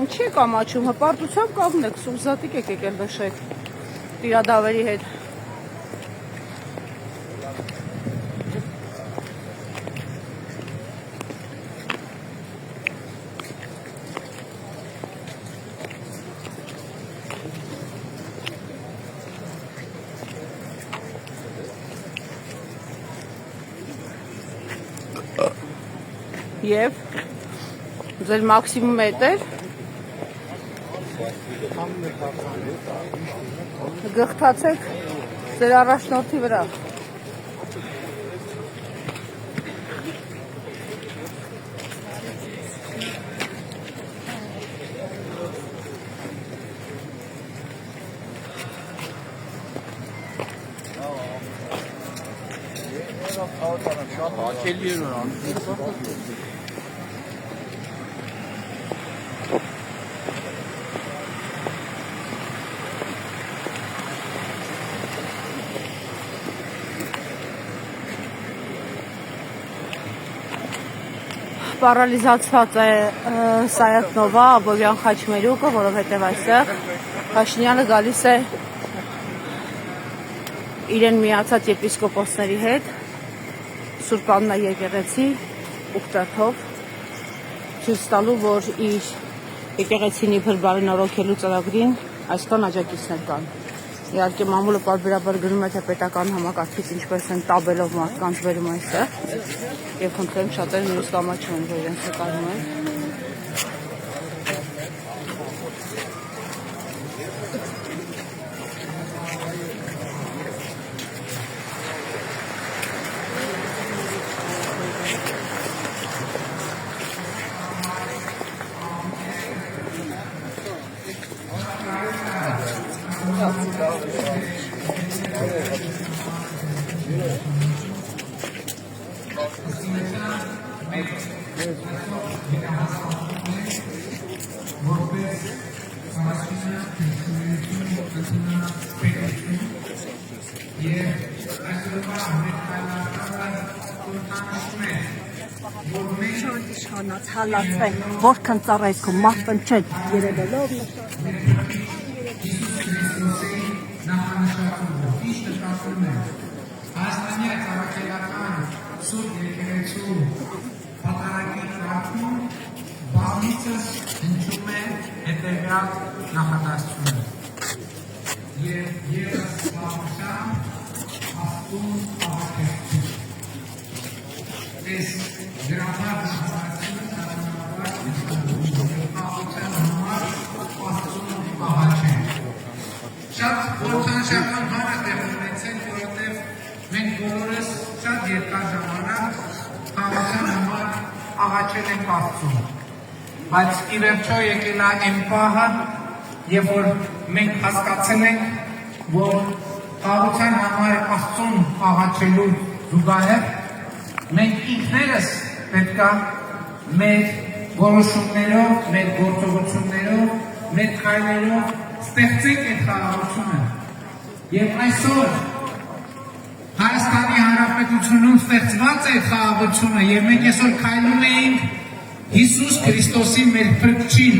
չի կամաչում, հպարտությամբ կանգնեք, սուզատիկ եք եկել նշեք տիրադավերի հետ։ Եվ ձեր մաքսիմում մետր գղթացեք ձեր առաջնորդի վրա։ Պարալիզացված է Սայաթնովա Աբովյան խաչմերուկը, որովհետև այստեղ Փաշինյանը գալիս է իրեն միացած եպիսկոպոսների հետ Սուրբ Աննա եկեղեցի ուխտաթով ցույց տալու, որ իր եկեղեցին իբր բարենորոգելու ծրագրին այսքան աջակիցներ կան։ Իհարկե մամուլը պարբերաբար գրում է, թե պետական համակարգից ինչպես են տաբելով մարդկանց բերում այստեղ, եւ խնդրեմ շատերը նույնիսկ կամաչում են, որ իրենց նկարում են։ Շանած հալածվեն, որքան ծառայցքում մարդն չեն երևելով Հայաստանի ծառայական Սուրբ եկեղեցու պատարագի շարքում բազմիցս հնչում է հետևյալ նախադասությունը և ևս սլավության աստուն աղակերտություն Այս գրավար նախադասությունը նախադասության համար աստուն աղաչեն Շատ որքանշական բան է տեղի ունեցել, որովհետև մենք բոլորս շատ երկար ժամանակ խաղաղության համար աղաչել ենք Աստծուն, բայց ի վերջո եկել է այն պահը, երբ որ մենք հասկացել ենք, որ խաղաղության համար Աստծուն աղաչելու զուգահեռ մենք ինքներս պետք է մեր որոշումներով, մեր գործողություններով, մեր քայլերով ստեղծենք այդ խաղաղությունը եւ այսօր Հայաստանի Հանրապետությունում ստեղծված է խաղաղությունը եւ մենք այսօր քայլում ենք Հիսուս Քրիստոսի մեր փրկչին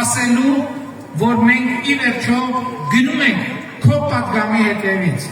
ասելու որ մենք ի վերջո գնում ենք քո պատգամի հետևից